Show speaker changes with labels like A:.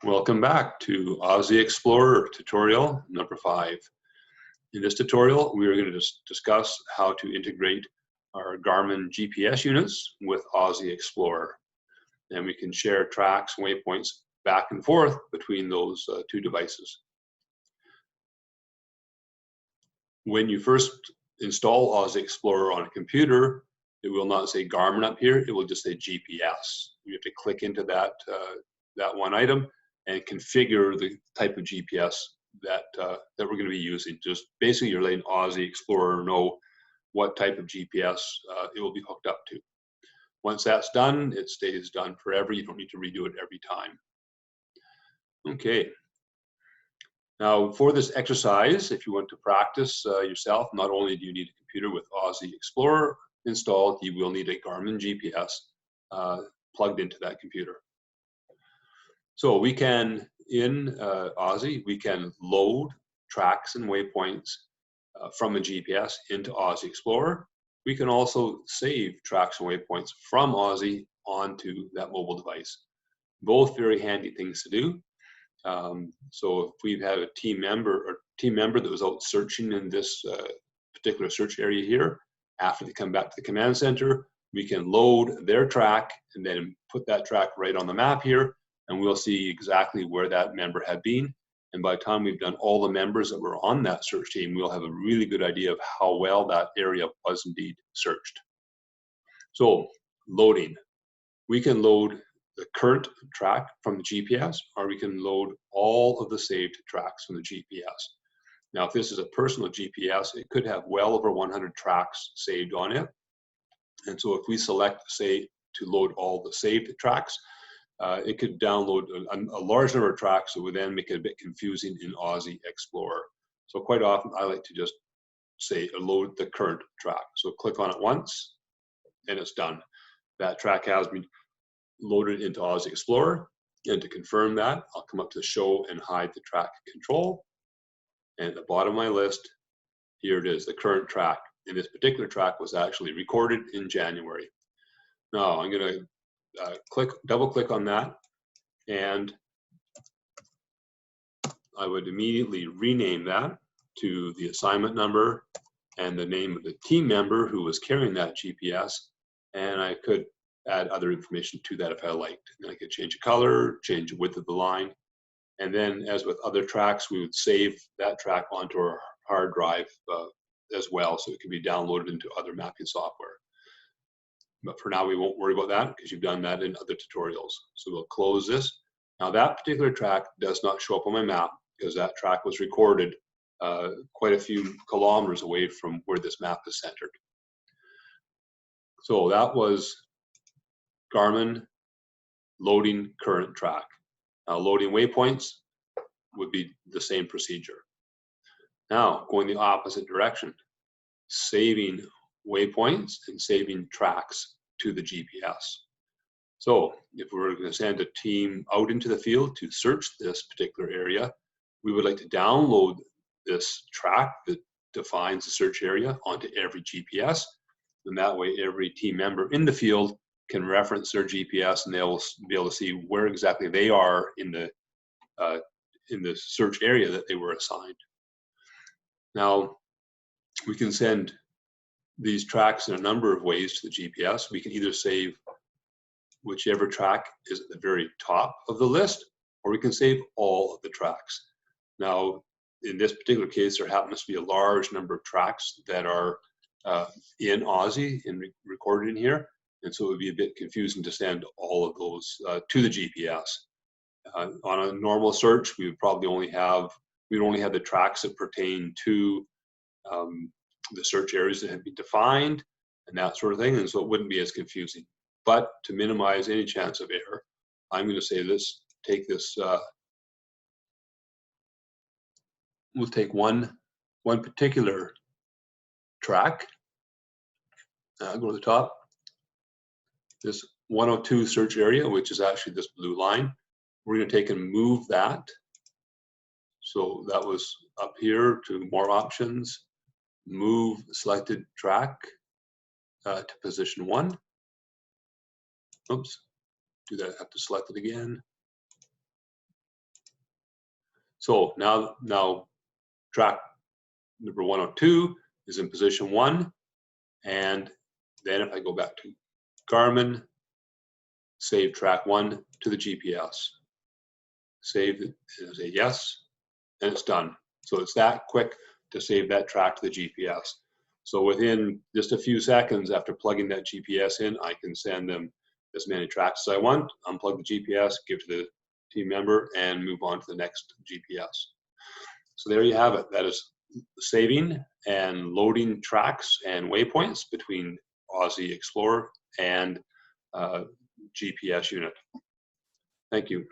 A: Welcome back to Aussie Explorer tutorial number 5. In this tutorial, we are going to discuss how to integrate our Garmin GPS units with Aussie Explorer. And we can share tracks and waypoints back and forth between those two devices. When you first install Aussie Explorer on a computer, it will not say Garmin up here, it will just say GPS. You have to click into that one item and configure the type of GPS that we're going to be using. Just basically, you're letting Aussie Explorer know what type of GPS it will be hooked up to. Once that's done, it stays done forever. You don't need to redo it every time. Okay. Now, for this exercise, if you want to practice yourself, not only do you need a computer with Aussie Explorer installed, you will need a Garmin GPS plugged into that computer. So we can, in Aussie, we can load tracks and waypoints from a GPS into Aussie Explorer. We can also save tracks and waypoints from Aussie onto that mobile device. Both very handy things to do. So if we've had a team member that was out searching in this particular search area here, after they come back to the command center, we can load their track and then put that track right on the map here, and we'll see exactly where that member had been. And by the time we've done all the members that were on that search team, we'll have a really good idea of how well that area was indeed searched. So loading, we can load the current track from the GPS, or we can load all of the saved tracks from the GPS. Now, if this is a personal GPS, it could have well over 100 tracks saved on it. And so if we select, say, to load all the saved tracks, it could download a large number of tracks, so it would then make it a bit confusing in Aussie Explorer. So quite often, I like to just say load the current track. So click on it once, and it's done. That track has been loaded into Aussie Explorer. And to confirm that, I'll come up to show and hide the track control. And at the bottom of my list, here it is, the current track. And this particular track was actually recorded in January. Now I'm going to double click on that, and I would immediately rename that to the assignment number and the name of the team member who was carrying that GPS. And I could add other information to that if I liked. And I could change the color, change the width of the line. And then, as with other tracks, we would save that track onto our hard drive as well, so it can be downloaded into other mapping software. But for now, we won't worry about that because you've done that in other tutorials. So we'll close this. Now, that particular track does not show up on my map because that track was recorded quite a few kilometers away from where this map is centered. So that was Garmin loading current track. Now, loading waypoints would be the same procedure. Now, going the opposite direction, saving waypoints and saving tracks to the GPS. So if we're going to send a team out into the field to search this particular area, we would like to download this track that defines the search area onto every GPS. And that way, every team member in the field can reference their GPS, and they'll be able to see where exactly they are in the search area that they were assigned. Now, we can send these tracks in a number of ways to the GPS. We can either save whichever track is at the very top of the list, or we can save all of the tracks. Now, in this particular case, there happens to be a large number of tracks that are in Aussie and recorded in here. And so it would be a bit confusing to send all of those to the GPS. On a normal search, we would probably only have the tracks that pertain to the search areas that have been defined and that sort of thing. And so it wouldn't be as confusing. But to minimize any chance of error, I'm going to say this, take this, we'll take one particular track, go to the top, this 102 search area, which is actually this blue line. We're going to take and move that. So that was up here to more options, move selected track to position 1. Oops, do that, I have to select it again. So now track number 102 is in position 1. And then if I go back to Garmin, save track 1 to the GPS. Save it and say yes, and it's done. So it's that quick to save that track to the GPS. So within just a few seconds after plugging that GPS in, I can send them as many tracks as I want, unplug the GPS, give to the team member, and move on to the next GPS. So there you have it. That is saving and loading tracks and waypoints between Aussie Explorer and GPS unit. Thank you.